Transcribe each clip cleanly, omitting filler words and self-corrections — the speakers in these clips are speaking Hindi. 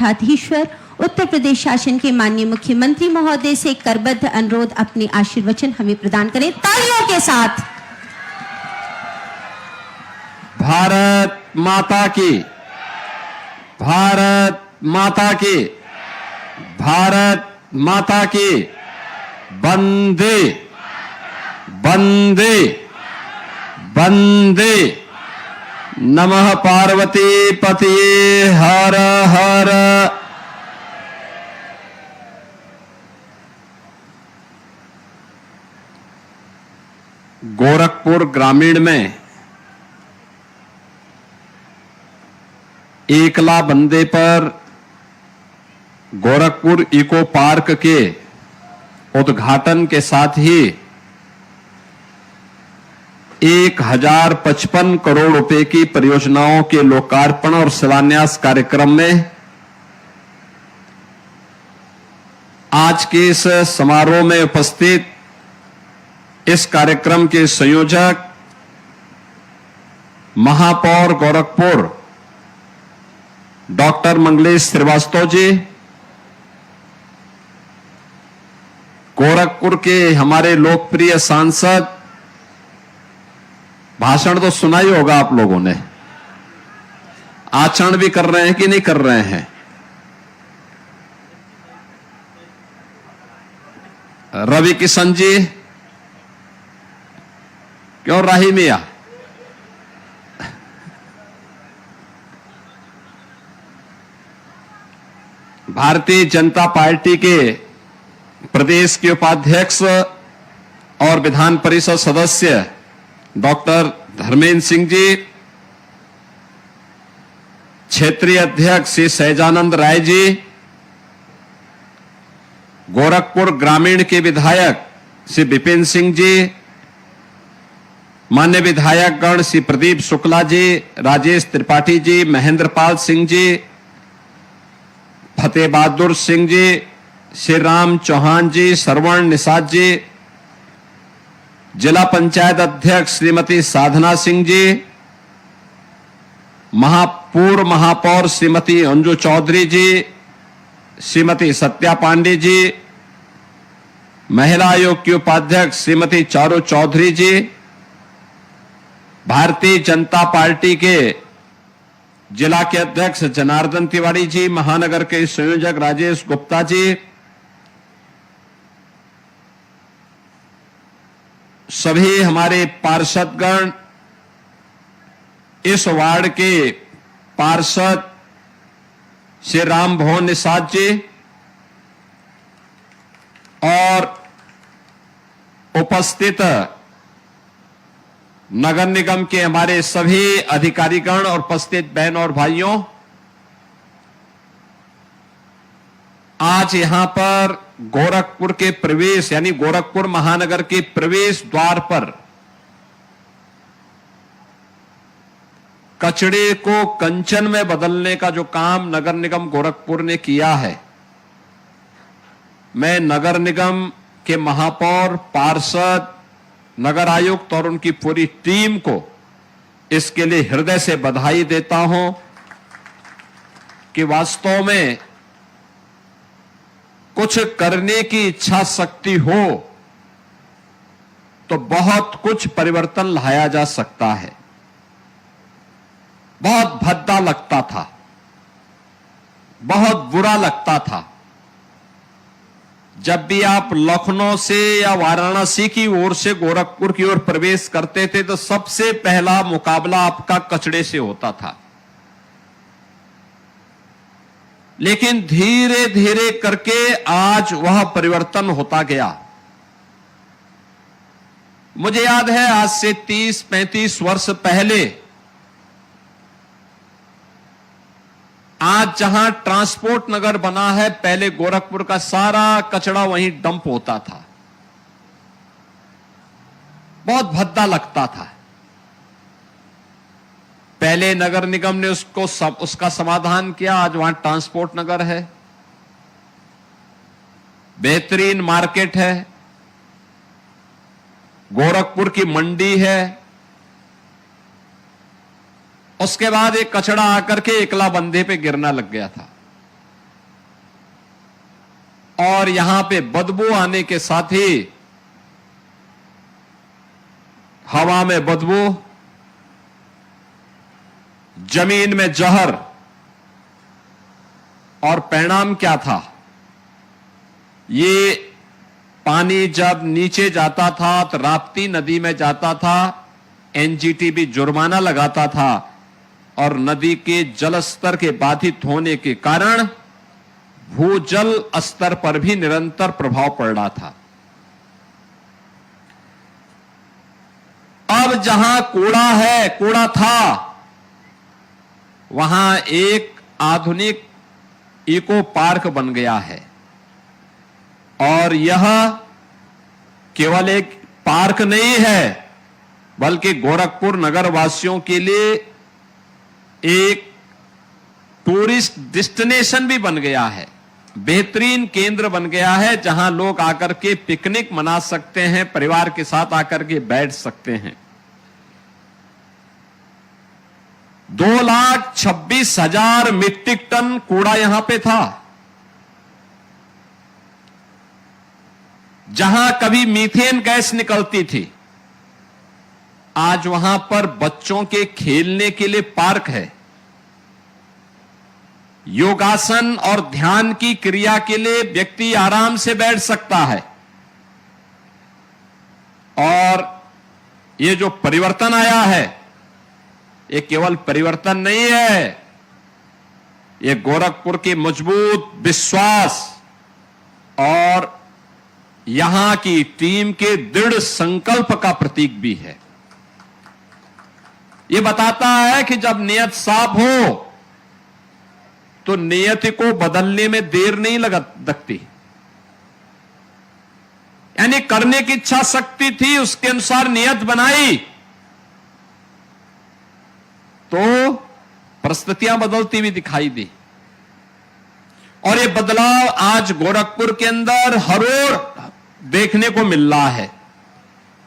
पीठाधीश्वर उत्तर प्रदेश शासन के माननीय मुख्यमंत्री महोदय से करबद्ध अनुरोध अपने आशीर्वचन हमें प्रदान करें तालियों के साथ। भारत माता की, भारत माता की, भारत माता की, वंदे वंदे वंदे। नमः पार्वती पतिये हर हर। गोरखपुर ग्रामीण में एकला बंदे पर गोरखपुर इको पार्क के उद्घाटन के साथ ही 1055 करोड़ रुपए की परियोजनाओं के लोकार्पण और शिलान्यास कार्यक्रम में आज के इस समारोह में उपस्थित इस कार्यक्रम के संयोजक महापौर गोरखपुर डॉक्टर मंगलेश श्रीवास्तव जी, गोरखपुर के हमारे लोकप्रिय सांसद, भाषण तो सुना ही होगा आप लोगों ने, आचरण भी कर रहे हैं कि नहीं कर रहे हैं? रवि किशन जी, क्यों राही मिया? भारतीय जनता पार्टी के प्रदेश के उपाध्यक्ष और विधान परिषद सदस्य डॉक्टर धर्मेंद्र सिंह जी, क्षेत्रीय अध्यक्ष श्री सहजानंद राय जी, गोरखपुर ग्रामीण के विधायक श्री विपिन सिंह जी, मान्य विधायकगण श्री प्रदीप शुक्ला जी, राजेश त्रिपाठी जी, महेंद्र पाल सिंह जी, फतेह बहादुर सिंह जी, श्री राम चौहान जी, श्रवण निषाद जी, जिला पंचायत अध्यक्ष श्रीमती साधना सिंह जी, पूर्व महापौर श्रीमती अंजू चौधरी जी, श्रीमती सत्या पांडे जी, महिला आयोग की उपाध्यक्ष श्रीमती चारू चौधरी जी, भारतीय जनता पार्टी के जिला के अध्यक्ष जनार्दन तिवारी जी, महानगर के संयोजक राजेश गुप्ता जी, सभी हमारे पार्षदगण, इस वार्ड के पार्षद श्री राम भवन निषाद जी और उपस्थित नगर निगम के हमारे सभी अधिकारीगण और उपस्थित बहन और भाइयों, आज यहां पर गोरखपुर के प्रवेश यानी गोरखपुर महानगर के प्रवेश द्वार पर कचड़े को कंचन में बदलने का जो काम नगर निगम गोरखपुर ने किया है, मैं नगर निगम के महापौर, पार्षद, नगर आयुक्त और उनकी पूरी टीम को इसके लिए हृदय से बधाई देता हूं कि वास्तव में कुछ करने की इच्छा शक्ति हो तो बहुत कुछ परिवर्तन लाया जा सकता है। बहुत भद्दा लगता था, बहुत बुरा लगता था जब भी आप लखनऊ से या वाराणसी की ओर से गोरखपुर की ओर प्रवेश करते थे तो सबसे पहला मुकाबला आपका कचड़े से होता था। लेकिन धीरे धीरे करके आज वह परिवर्तन होता गया। मुझे याद है आज से 30-35 वर्ष पहले आज जहां ट्रांसपोर्ट नगर बना है, पहले गोरखपुर का सारा कचरा वहीं डंप होता था। बहुत भद्दा लगता था। पहले नगर निगम ने उसका समाधान किया, आज वहां ट्रांसपोर्ट नगर है, बेहतरीन मार्केट है, गोरखपुर की मंडी है। उसके बाद एक कचड़ा आकर के एकला बंदे पे गिरना लग गया था। और यहां पे बदबू आने के साथ ही हवा में बदबू, जमीन में जहर, और परिणाम क्या था? ये पानी जब नीचे जाता था तो राप्ती नदी में जाता था, एनजीटी भी जुर्माना लगाता था और नदी के जल स्तर के बाधित होने के कारण भूजल स्तर पर भी निरंतर प्रभाव पड़ रहा था। अब जहां कूड़ा है, कूड़ा था, वहां एक आधुनिक इको पार्क बन गया है और यह केवल एक पार्क नहीं है बल्कि गोरखपुर नगर वासियों के लिए एक टूरिस्ट डेस्टिनेशन भी बन गया है, बेहतरीन केंद्र बन गया है जहां लोग आकर के पिकनिक मना सकते हैं, परिवार के साथ आकर के बैठ सकते हैं। 2,26,000 मीट्रिक टन कूड़ा यहां पे था। जहां कभी मीथेन गैस निकलती थी, आज वहां पर बच्चों के खेलने के लिए पार्क है, योगासन और ध्यान की क्रिया के लिए व्यक्ति आराम से बैठ सकता है। और ये जो परिवर्तन आया है, ये केवल परिवर्तन नहीं है, ये गोरखपुर की मजबूत विश्वास और यहां की टीम के दृढ़ संकल्प का प्रतीक भी है। ये बताता है कि जब नियत साफ हो तो नियति को बदलने में देर नहीं लगती। यानी करने की इच्छा शक्ति थी, उसके अनुसार नियत बनाई तो परिस्थितियां बदलती हुई दिखाई दी। और ये बदलाव आज गोरखपुर के अंदर हर ओर देखने को मिल रहा है,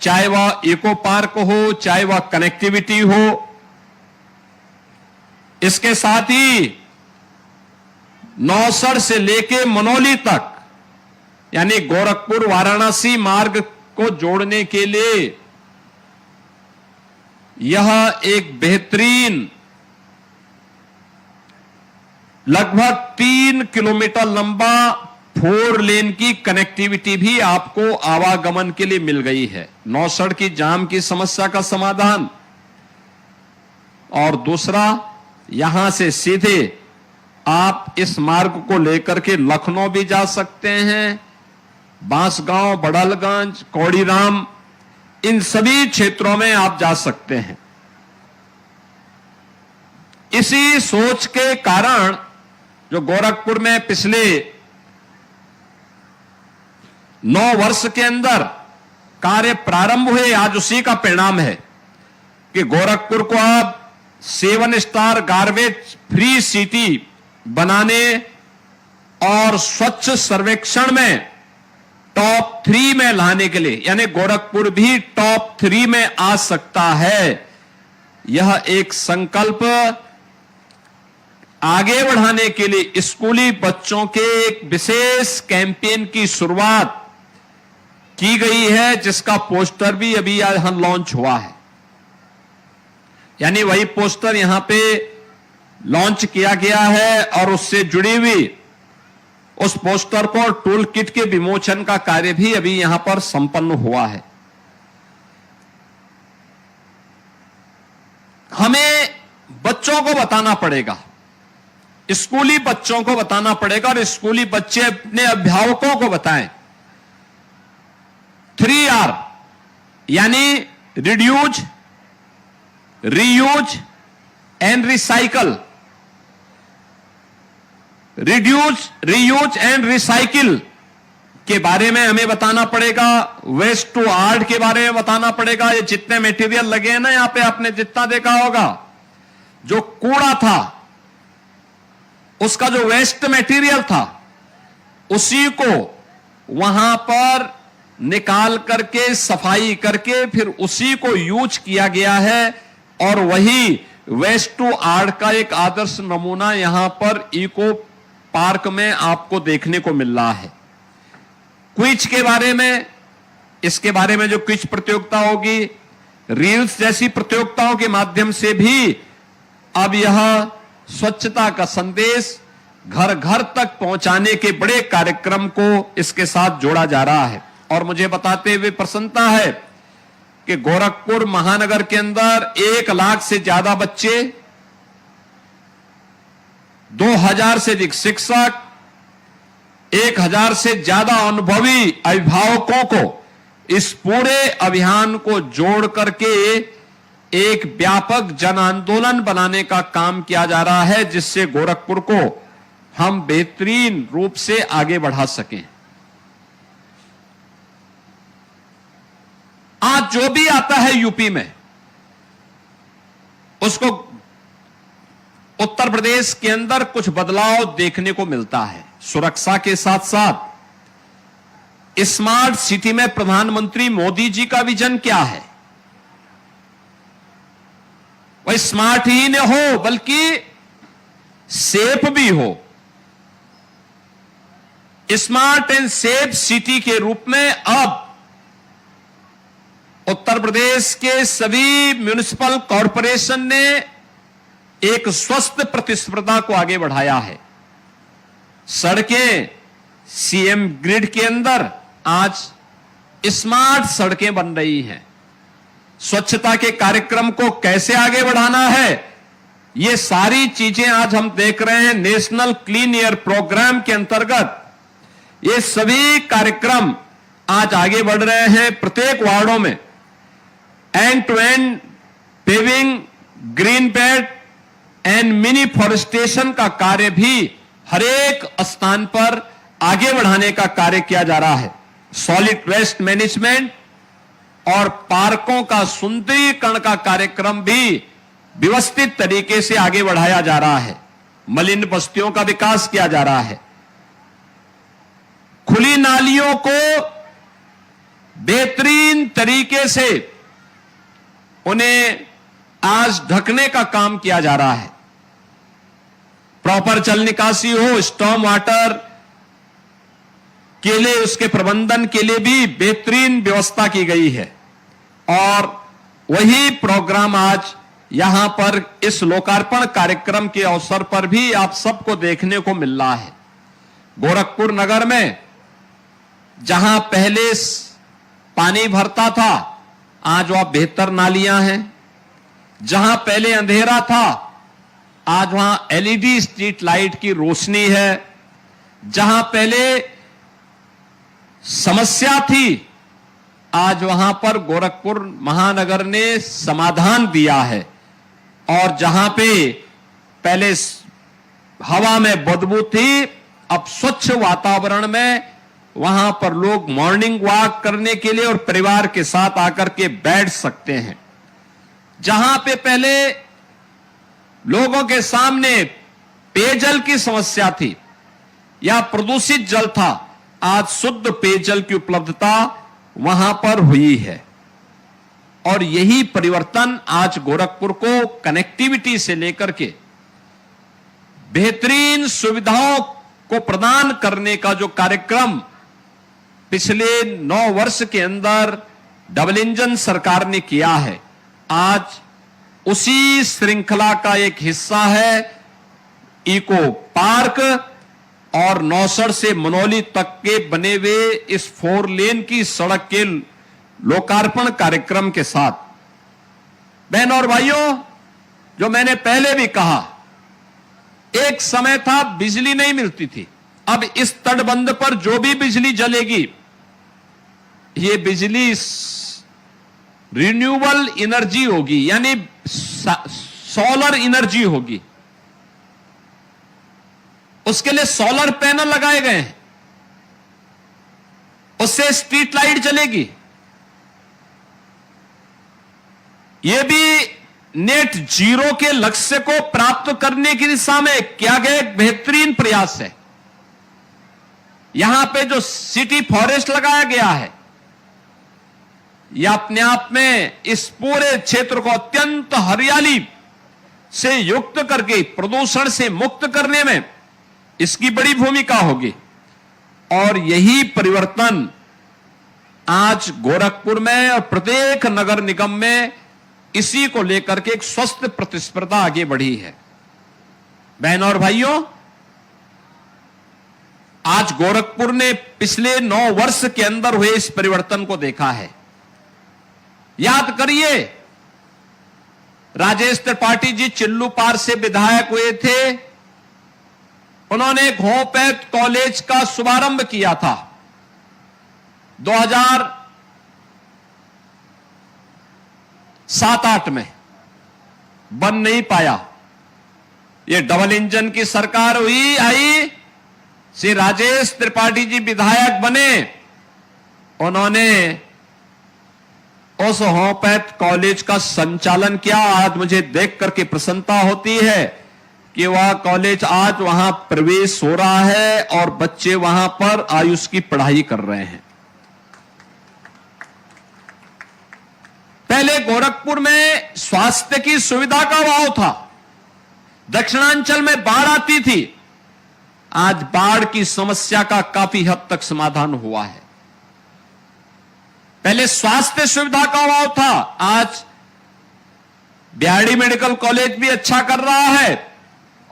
चाहे वह इको पार्क हो, चाहे वह कनेक्टिविटी हो। इसके साथ ही नौसड़ से लेके मनौली तक, यानी गोरखपुर वाराणसी मार्ग को जोड़ने के लिए यह एक बेहतरीन लगभग 3 किलोमीटर लंबा 4 लेन की कनेक्टिविटी भी आपको आवागमन के लिए मिल गई है। नौसड़ की जाम की समस्या का समाधान, और दूसरा यहां से सीधे आप इस मार्ग को लेकर के लखनऊ भी जा सकते हैं, बांसगांव, बड़लगंज, कौड़ीराम, इन सभी क्षेत्रों में आप जा सकते हैं। इसी सोच के कारण जो गोरखपुर में पिछले 9 वर्ष के अंदर कार्य प्रारंभ हुए, आज उसी का परिणाम है कि गोरखपुर को अब 7 स्टार गार्बेज फ्री सिटी बनाने और स्वच्छ सर्वेक्षण में टॉप 3 में लाने के लिए, यानी गोरखपुर भी टॉप 3 में आ सकता है। यह एक संकल्प आगे बढ़ाने के लिए स्कूली बच्चों के एक विशेष कैंपेन की शुरुआत की गई है, जिसका पोस्टर भी अभी यहां लॉन्च हुआ है। यानी वही पोस्टर यहां पे लॉन्च किया गया है और उससे जुड़ी हुई उस पोस्टर पर टूल किट के विमोचन का कार्य भी अभी यहां पर संपन्न हुआ है। हमें बच्चों को बताना पड़ेगा, स्कूली बच्चों को बताना पड़ेगा और स्कूली बच्चे अपने अभिभावकों को बताएं। 3R यानी reduce, reuse and recycle. Reduce, reuse and recycle के बारे में हमें बताना पड़ेगा, वेस्ट टू आर्ट के बारे में बताना पड़ेगा। ये जितने मटेरियल लगे हैं ना यहां पे, आपने जितना देखा होगा, जो कूड़ा था उसका जो वेस्ट मटेरियल था उसी को वहां पर निकाल करके सफाई करके फिर उसी को यूज किया गया है। और वही वेस्ट टू आर्ट का एक आदर्श नमूना यहां पर इको पार्क में आपको देखने को मिल रहा है। क्विज के बारे में, इसके बारे में जो क्विज प्रतियोगिता होगी, रील्स जैसी प्रतियोगिताओं के माध्यम से भी अब यह स्वच्छता का संदेश घर घर तक पहुंचाने के बड़े कार्यक्रम को इसके साथ जोड़ा जा रहा है। और मुझे बताते हुए प्रसन्नता है कि गोरखपुर महानगर के अंदर 1 लाख से ज्यादा बच्चे, 2000 से अधिक शिक्षक, 1000 से ज्यादा अनुभवी अभिभावकों को इस पूरे अभियान को जोड़ करके एक व्यापक जन आंदोलन बनाने का काम किया जा रहा है, जिससे गोरखपुर को हम बेहतरीन रूप से आगे बढ़ा सकें। आज जो भी आता है यूपी में, उसको उत्तर प्रदेश के अंदर कुछ बदलाव देखने को मिलता है। सुरक्षा के साथ साथ स्मार्ट सिटी में प्रधानमंत्री मोदी जी का विजन क्या है? वह स्मार्ट ही न हो बल्कि सेफ भी हो। स्मार्ट एंड सेफ सिटी के रूप में अब उत्तर प्रदेश के सभी म्युनिसिपल कॉरपोरेशन ने एक स्वस्थ प्रतिस्पर्धा को आगे बढ़ाया है। सड़कें सीएम ग्रिड के अंदर आज स्मार्ट सड़कें बन रही हैं। स्वच्छता के कार्यक्रम को कैसे आगे बढ़ाना है, ये सारी चीजें आज हम देख रहे हैं। नेशनल क्लीन एयर प्रोग्राम के अंतर्गत ये सभी कार्यक्रम आज आगे बढ़ रहे हैं। प्रत्येक वार्डों में end to end paving, green belt and mini forestation का कार्य भी हरेक स्थान पर आगे बढ़ाने का कार्य किया जा रहा है। सॉलिड वेस्ट मैनेजमेंट और पार्कों का सुंदरीकरण का कार्यक्रम भी व्यवस्थित तरीके से आगे बढ़ाया जा रहा है। मलिन बस्तियों का विकास किया जा रहा है। खुली नालियों को बेहतरीन तरीके से उन्हें आज ढकने का काम किया जा रहा है। प्रॉपर जल निकासी हो, स्टॉर्म वाटर के लिए उसके प्रबंधन के लिए भी बेहतरीन व्यवस्था की गई है। और वही प्रोग्राम आज यहां पर इस लोकार्पण कार्यक्रम के अवसर पर भी आप सबको देखने को मिल रहा है। गोरखपुर नगर में जहां पहले पानी भरता था, आज वहां बेहतर नालियां हैं। जहां पहले अंधेरा था, आज वहां एलईडी स्ट्रीट लाइट की रोशनी है। जहां पहले समस्या थी, आज वहां पर गोरखपुर महानगर ने समाधान दिया है। और जहां पे पहले हवा में बदबू थी, अब स्वच्छ वातावरण में वहां पर लोग मॉर्निंग वॉक करने के लिए और परिवार के साथ आकर के बैठ सकते हैं। जहां पे पहले लोगों के सामने पेयजल की समस्या थी या प्रदूषित जल था, आज शुद्ध पेयजल की उपलब्धता वहां पर हुई है। और यही परिवर्तन आज गोरखपुर को कनेक्टिविटी से लेकर के बेहतरीन सुविधाओं को प्रदान करने का जो कार्यक्रम पिछले 9 वर्ष के अंदर डबल इंजन सरकार ने किया है, आज उसी श्रृंखला का एक हिस्सा है इको पार्क और नौसड़ से मनौली तक के बने हुए इस 4 लेन की सड़क के लोकार्पण कार्यक्रम के साथ। बहन और भाइयों, जो मैंने पहले भी कहा, एक समय था बिजली नहीं मिलती थी। अब इस तटबंध पर जो भी बिजली जलेगी, ये बिजली रिन्यूएबल एनर्जी होगी, यानी सोलर एनर्जी होगी। उसके लिए सोलर पैनल लगाए गए हैं, उससे स्ट्रीट लाइट जलेगी। यह भी नेट जीरो के लक्ष्य को प्राप्त करने की दिशा में किया गया एक बेहतरीन प्रयास है। यहां पे जो सिटी फॉरेस्ट लगाया गया है, यह अपने आप में इस पूरे क्षेत्र को अत्यंत हरियाली से युक्त करके प्रदूषण से मुक्त करने में इसकी बड़ी भूमिका होगी। और यही परिवर्तन आज गोरखपुर में और प्रत्येक नगर निगम में इसी को लेकर के एक स्वस्थ प्रतिस्पर्धा आगे बढ़ी है। बहनों और भाइयों, आज गोरखपुर ने पिछले 9 वर्ष के अंदर हुए इस परिवर्तन को देखा है। याद करिए, राजेश त्रिपाठी जी चिल्लूपार से विधायक हुए थे। उन्होंने एक होम्योपैथ कॉलेज का शुभारंभ किया था 2007-8 में, बन नहीं पाया। ये डबल इंजन की सरकार आई, श्री राजेश त्रिपाठी जी विधायक बने। उन्होंने उस होम्योपैथ कॉलेज का संचालन किया। आज मुझे देख करके प्रसन्नता होती है कि वह कॉलेज आज वहां प्रवेश हो रहा है और बच्चे वहां पर आयुष की पढ़ाई कर रहे हैं। पहले गोरखपुर में स्वास्थ्य की सुविधा का अभाव था। दक्षिणांचल में बाढ़ आती थी। आज बाढ़ की समस्या का काफी हद तक समाधान हुआ है। पहले स्वास्थ्य सुविधा का अभाव था। आज बिहाड़ी मेडिकल कॉलेज भी अच्छा कर रहा है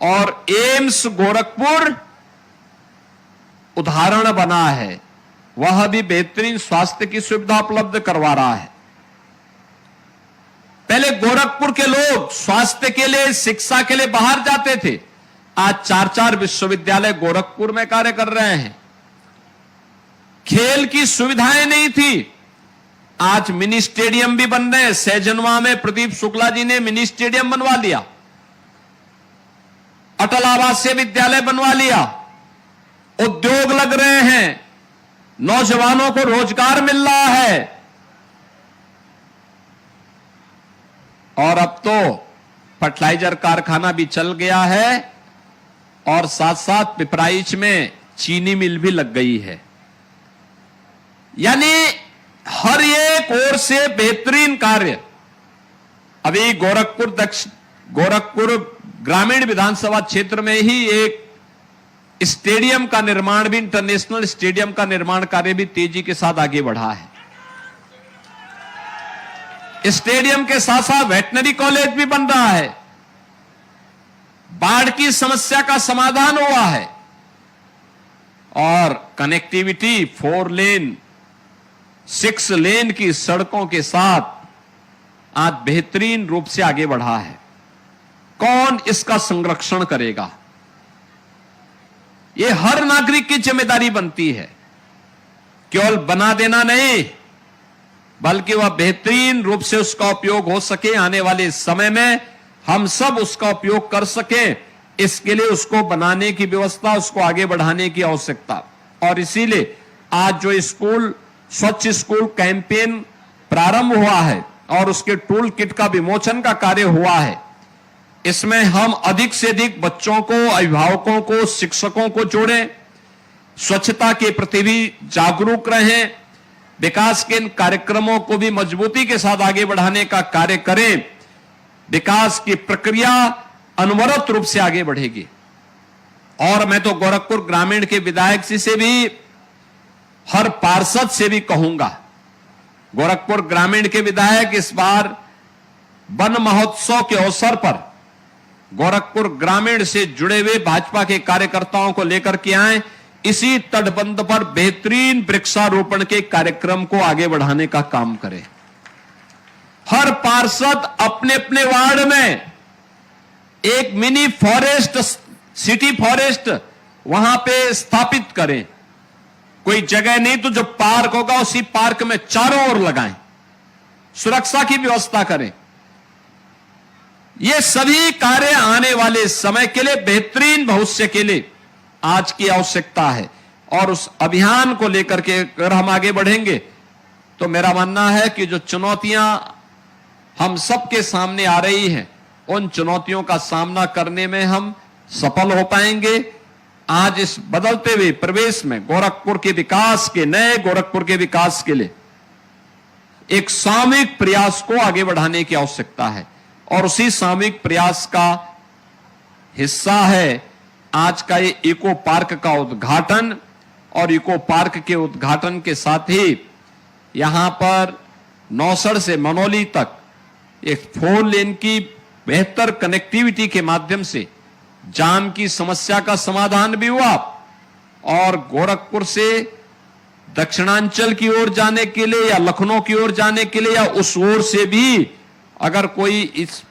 और एम्स गोरखपुर उदाहरण बना है। वह भी बेहतरीन स्वास्थ्य की सुविधा उपलब्ध करवा रहा है। पहले गोरखपुर के लोग स्वास्थ्य के लिए, शिक्षा के लिए बाहर जाते थे। आज 4-4 विश्वविद्यालय गोरखपुर में कार्य कर रहे हैं। खेल की सुविधाएं नहीं थी। आज मिनी स्टेडियम भी बन रहे हैं। सहजनवा में प्रदीप शुक्ला जी ने मिनी स्टेडियम बनवा लिया। अटल आवासीय विद्यालय बनवा लिया। उद्योग लग रहे हैं। नौजवानों को रोजगार मिल रहा है। और अब तो फर्टिलाइजर कारखाना भी चल गया है और साथ साथ पिपराइच में चीनी मिल भी लग गई है। यानी हर एक ओर से बेहतरीन कार्य। अभी गोरखपुर ग्रामीण विधानसभा क्षेत्र में ही एक स्टेडियम का निर्माण भी, इंटरनेशनल स्टेडियम का निर्माण कार्य भी तेजी के साथ आगे बढ़ा है। स्टेडियम के साथ साथ वेटनरी कॉलेज भी बन रहा है। बाढ़ की समस्या का समाधान हुआ है और कनेक्टिविटी 4 लेन 6 लेन की सड़कों के साथ आज बेहतरीन रूप से आगे बढ़ा है। कौन इसका संरक्षण करेगा? यह हर नागरिक की जिम्मेदारी बनती है। केवल बना देना नहीं, बल्कि वह बेहतरीन रूप से उसका उपयोग हो सके। आने वाले समय में हम सब उसका उपयोग कर सकें, इसके लिए उसको बनाने की व्यवस्था, उसको आगे बढ़ाने की आवश्यकता। और इसीलिए आज जो स्कूल स्वच्छ स्कूल कैंपेन प्रारंभ हुआ है और उसके टूल किट का विमोचन का कार्य हुआ है, इसमें हम अधिक से अधिक बच्चों को, अभिभावकों को, शिक्षकों को जोड़ें, स्वच्छता के प्रति भी जागरूक रहें, विकास के इन कार्यक्रमों को भी मजबूती के साथ आगे बढ़ाने का कार्य करें। विकास की प्रक्रिया अनवरत रूप से आगे बढ़ेगी। और मैं तो गोरखपुर ग्रामीण के विधायक जी से भी, हर पार्षद से भी कहूंगा, गोरखपुर ग्रामीण के विधायक इस बार वन महोत्सव के अवसर पर गोरखपुर ग्रामीण से जुड़े हुए भाजपा के कार्यकर्ताओं को लेकर के आए। इसी तटबंध पर बेहतरीन वृक्षारोपण के कार्यक्रम को आगे बढ़ाने का काम करें। हर पार्षद अपने अपने वार्ड में एक मिनी फॉरेस्ट, सिटी फॉरेस्ट वहां पे स्थापित करें। कोई जगह नहीं तो जो पार्क होगा उसी पार्क में चारों ओर लगाएं, सुरक्षा की व्यवस्था करें। ये सभी कार्य आने वाले समय के लिए, बेहतरीन भविष्य के लिए आज की आवश्यकता है। और उस अभियान को लेकर के अगर हम आगे बढ़ेंगे तो मेरा मानना है कि जो चुनौतियां हम सबके सामने आ रही हैं, उन चुनौतियों का सामना करने में हम सफल हो पाएंगे। आज इस बदलते हुए परिवेश में गोरखपुर के विकास के, नए गोरखपुर के विकास के लिए एक सामूहिक प्रयास को आगे बढ़ाने की आवश्यकता है। और उसी सामूहिक प्रयास का हिस्सा है आज का ये इको पार्क का उद्घाटन, और इको पार्क के उद्घाटन के साथ ही यहां पर नौसड़ से मनौली तक एक 4 लेन की बेहतर कनेक्टिविटी के माध्यम से जाम की समस्या का समाधान भी हुआ और गोरखपुर से दक्षिणांचल की ओर जाने के लिए या लखनऊ की ओर जाने के लिए या उस ओर से भी अगर कोई इस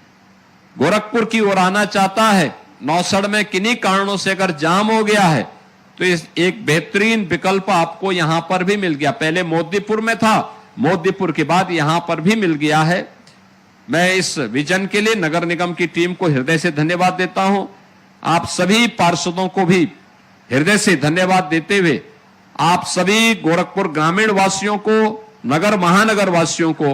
गोरखपुर की ओर आना चाहता है, नौसड़ में किन्हीं कारणों से अगर जाम हो गया है तो इस एक बेहतरीन विकल्प आपको यहां पर भी मिल गया। पहले मोदीपुर में था, मोदीपुर के बाद यहां पर भी मिल गया है। मैं इस विजन के लिए नगर निगम की टीम को हृदय से धन्यवाद देता हूं। आप सभी पार्षदों को भी हृदय से धन्यवाद देते हुए आप सभी गोरखपुर ग्रामीण वासियों को, नगर महानगर वासियों को